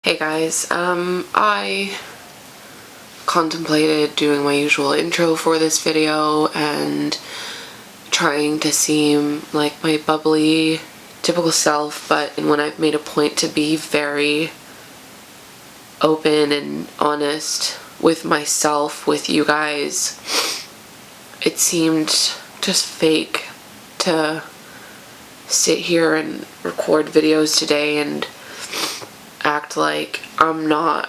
Hey guys, I contemplated doing my usual intro for this video and trying to seem like my bubbly, typical self, but when I've made a point to be very open and honest with myself, with you guys, it seemed just fake to sit here and record videos today and act like I'm not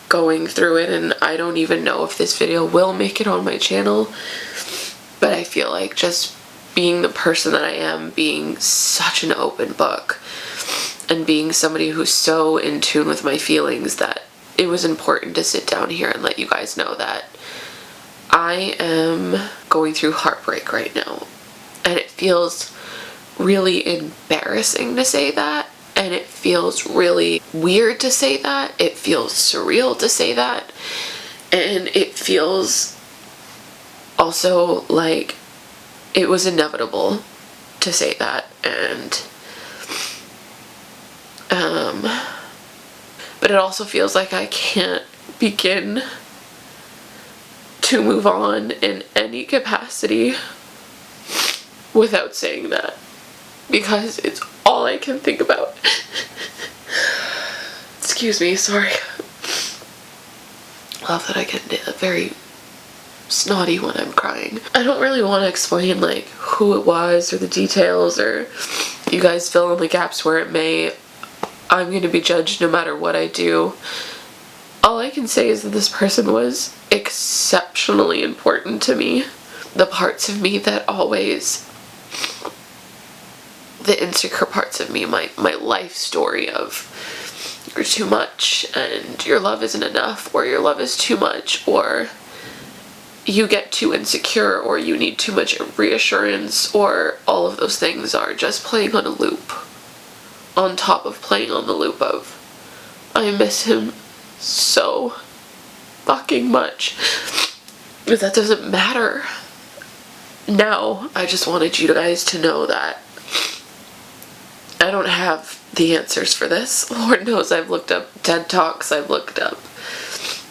going through it, and I don't even know if this video will make it on my channel, but I feel like just being the person that I am, being such an open book, and being somebody who's so in tune with my feelings, that it was important to sit down here and let you guys know that I am going through heartbreak right now, and it feels really embarrassing to say that. And it feels really weird to say that. It feels surreal to say that. And it feels also like it was inevitable to say that. And, but it also feels like I can't begin to move on in any capacity without saying that, because it's all I can think about. Excuse me, sorry. Love that I get very snotty when I'm crying. I don't really want to explain like who it was or the details, or you guys fill in the gaps where it may. I'm going to be judged no matter what I do. All I can say is that this person was exceptionally important to me. The parts of me that always, the insecure parts of me, my life story of you're too much and your love isn't enough, or your love is too much, or you get too insecure, or you need too much reassurance, or all of those things are just playing on a loop on top of playing on the loop of I miss him so fucking much. But that doesn't matter now. I just wanted you guys to know that I don't have the answers for this. Lord knows I've looked up TED Talks, I've looked up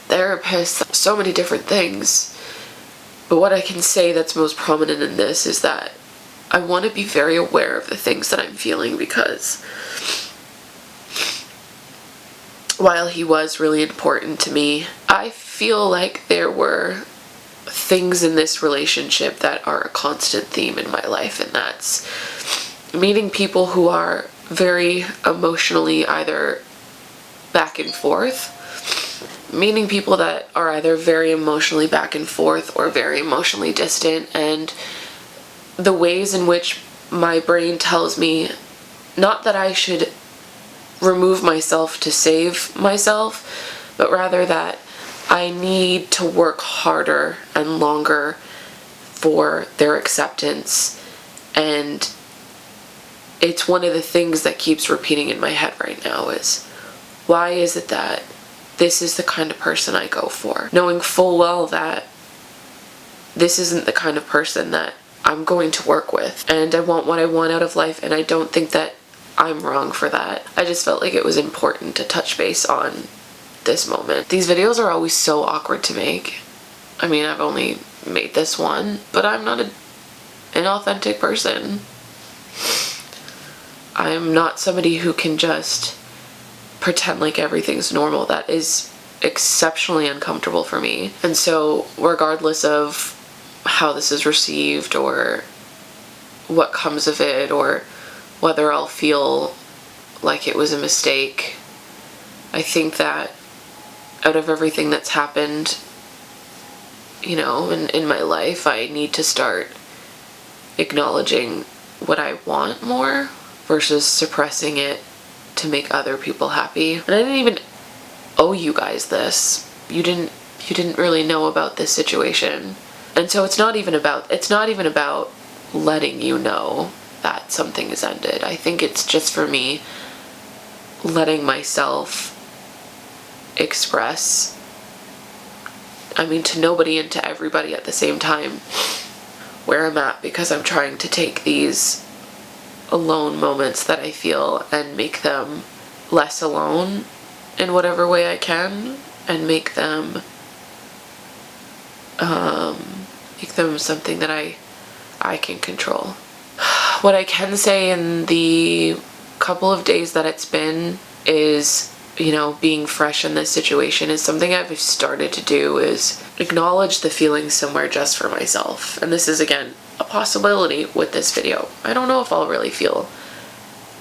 therapists, so many different things. But what I can say that's most prominent in this is that I want to be very aware of the things that I'm feeling, because while he was really important to me, I feel like there were things in this relationship that are a constant theme in my life, and that's meeting people who are very emotionally either back and forth, meeting people that are either very emotionally back and forth or very emotionally distant, and the ways in which my brain tells me not that I should remove myself to save myself, but rather that I need to work harder and longer for their acceptance. And it's one of the things that keeps repeating in my head right now is, why is it that this is the kind of person I go for, knowing full well that this isn't the kind of person that I'm going to work with, and I want what I want out of life, and I don't think that I'm wrong for that. I just felt like it was important to touch base on this moment. These videos are always so awkward to make. I mean, I've only made this one, but I'm not an authentic person. I'm not somebody who can just pretend like everything's normal. That is exceptionally uncomfortable for me. And so regardless of how this is received or what comes of it, or whether I'll feel like it was a mistake, I think that out of everything that's happened, you know, in my life, I need to start acknowledging what I want more versus suppressing it to make other people happy. And I didn't even owe you guys this. You didn't really know about this situation. And so it's not even about letting you know that something has ended. I think it's just for me letting myself express, I mean, to nobody and to everybody at the same time, where I'm at, because I'm trying to take these alone moments that I feel and make them less alone in whatever way I can and make them something that I can control. What I can say in the couple of days that it's been is, being fresh in this situation is something I've started to do is acknowledge the feelings somewhere just for myself. And this is, again, a possibility with this video. I don't know if I'll really feel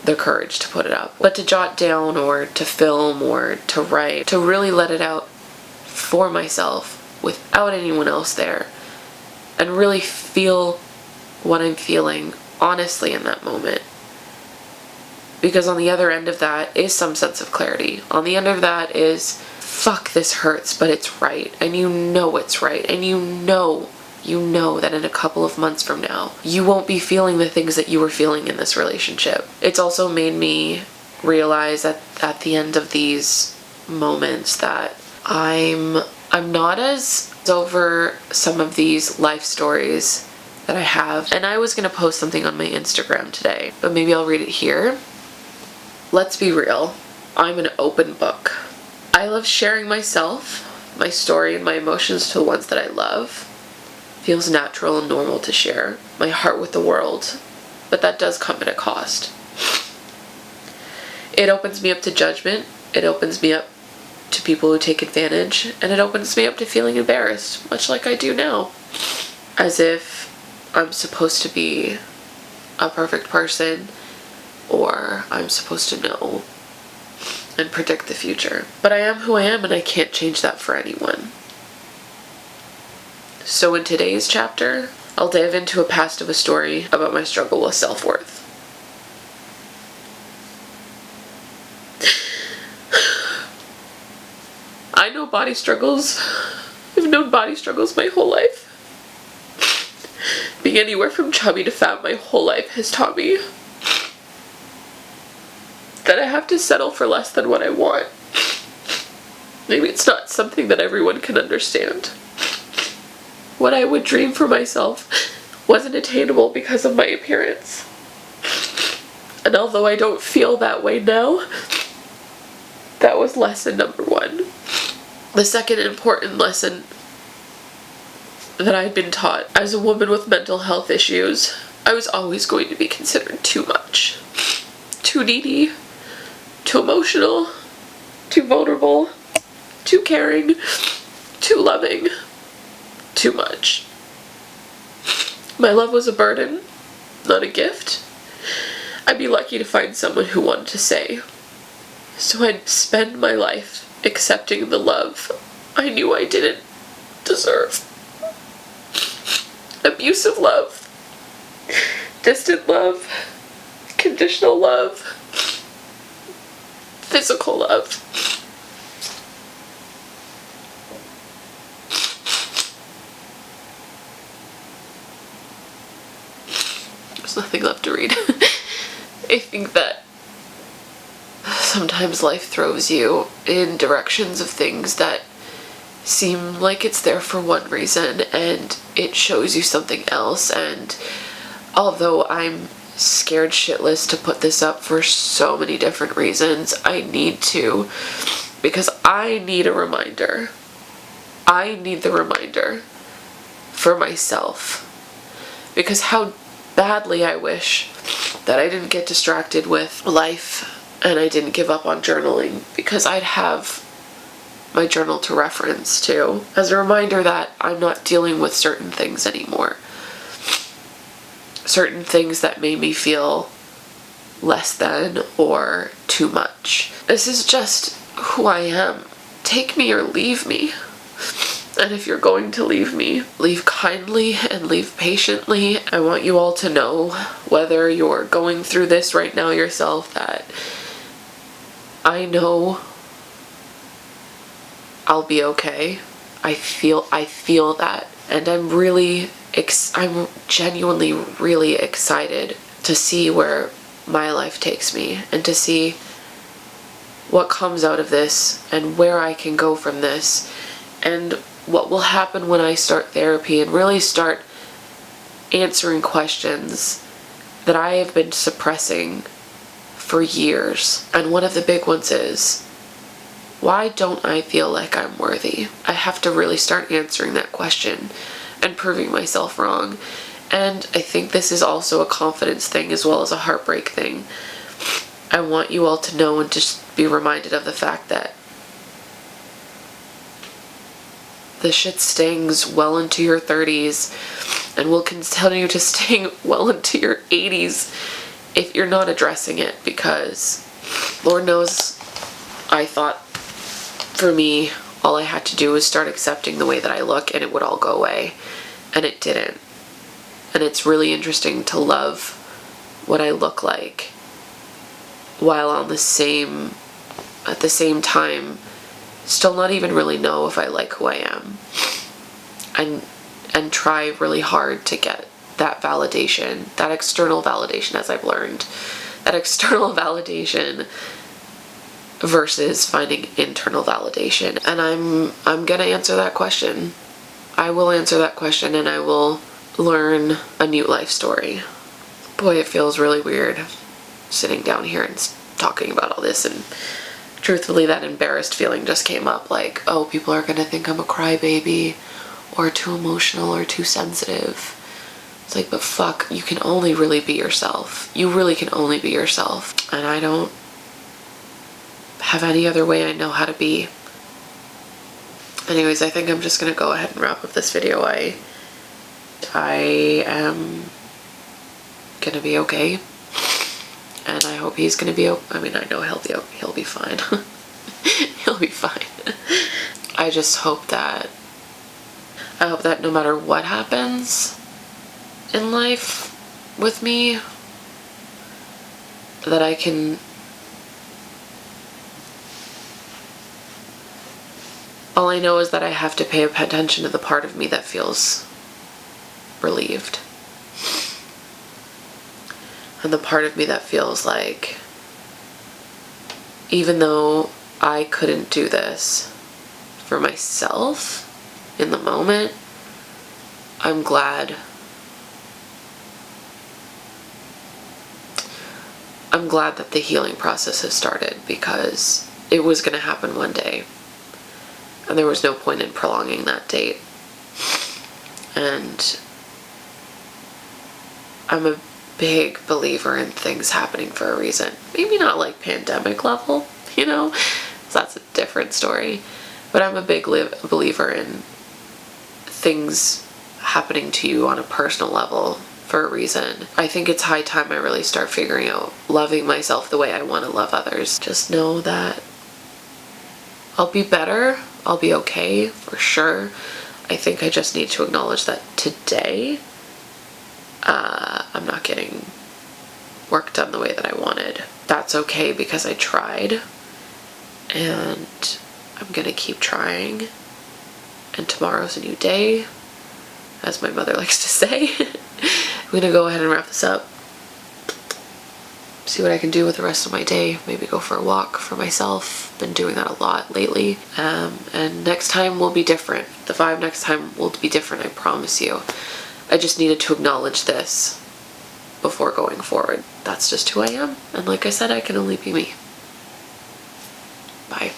the courage to put it up, but to jot down or to film or to write, to really let it out for myself without anyone else there and really feel what I'm feeling honestly in that moment. Because on the other end of that is some sense of clarity. On the end of that is, fuck, this hurts, but it's right. And you know it's right. And you know that in a couple of months from now, you won't be feeling the things that you were feeling in this relationship. It's also made me realize at the end of these moments that I'm not as over some of these life stories that I have. And I was going to post something on my Instagram today, but maybe I'll read it here. Let's be real. I'm an open book. I love sharing myself, my story, and my emotions to the ones that I love. Feels natural and normal to share my heart with the world, but that does come at a cost. It opens me up to judgment. It opens me up to people who take advantage, and it opens me up to feeling embarrassed, much like I do now. As if I'm supposed to be a perfect person, or I'm supposed to know and predict the future. But I am who I am, and I can't change that for anyone. So in today's chapter, I'll dive into a past of a story about my struggle with self-worth. I know body struggles. I've known body struggles my whole life. Being anywhere from chubby to fat my whole life has taught me that I have to settle for less than what I want. Maybe it's not something that everyone can understand. What I would dream for myself wasn't attainable because of my appearance. And although I don't feel that way now, that was lesson number one. The second important lesson that I'd been taught as a woman with mental health issues, I was always going to be considered too much. Too needy, too emotional, too vulnerable, too caring, too loving, too much. My love was a burden, not a gift. I'd be lucky to find someone who wanted to say. So I'd spend my life accepting the love I knew I didn't deserve. Abusive love, distant love, conditional love, physical love. There's nothing left to read. I think that sometimes life throws you in directions of things that seem like it's there for one reason and it shows you something else. And although I'm scared shitless to put this up for so many different reasons, I need to, because I need a reminder. I need the reminder for myself, because how badly I wish that I didn't get distracted with life and I didn't give up on journaling, because I'd have my journal to reference to as a reminder that I'm not dealing with certain things anymore. Certain things that made me feel less than or too much. This is just who I am. Take me or leave me. And if you're going to leave me, leave kindly and leave patiently. I want you all to know, whether you're going through this right now yourself, that I know I'll be okay. I feel that. And I'm genuinely really excited to see where my life takes me and to see what comes out of this and where I can go from this and what will happen when I start therapy and really start answering questions that I have been suppressing for years. And one of the big ones is, Why don't I feel like I'm worthy? I have to really start answering that question and proving myself wrong. And I think this is also a confidence thing as well as a heartbreak thing. I want you all to know and just be reminded of the fact that the shit stings well into your 30s and will continue to sting well into your 80s if you're not addressing it, because Lord knows I thought for me all I had to do was start accepting the way that I look and it would all go away, and it didn't. And it's really interesting to love what I look like while at the same time still not even really know if I like who I am, and try really hard to get that validation, that external validation, as I've learned, that external validation versus finding internal validation. And I'm gonna answer that question. I will answer that question, and I will learn a new life story. Boy, it feels really weird sitting down here and talking about all this, and truthfully that embarrassed feeling just came up, like, oh, people are gonna think I'm a crybaby or too emotional or too sensitive. It's like, but fuck, you can only really be yourself. You really can only be yourself, and I don't have any other way I know how to be. Anyways, I think I'm just gonna go ahead and wrap up this video. I am gonna be okay, and I hope he's gonna be I mean, I know he'll be fine. He'll be fine. I just hope that no matter what happens in life with me, that I can, all I know is that I have to pay attention to the part of me that feels relieved, and the part of me that feels like, even though I couldn't do this for myself in the moment, I'm glad that the healing process has started, because it was going to happen one day, and there was no point in prolonging that date. And I'm a big believer in things happening for a reason. Maybe not like pandemic level, you know? So that's a different story. But I'm a big believer in things happening to you on a personal level for a reason. I think it's high time I really start figuring out loving myself the way I want to love others. Just know that I'll be better. I'll be okay, for sure. I think I just need to acknowledge that today I'm not getting work done the way that I wanted. That's okay, because I tried, and I'm gonna keep trying, and tomorrow's a new day, as my mother likes to say. I'm gonna go ahead and wrap this up, see what I can do with the rest of my day, maybe go for a walk for myself. Been doing that a lot lately, and next time will be different. The vibe next time will be different, I promise you. I just needed to acknowledge this before going forward. That's just who I am, and like I said, I can only be me. Bye.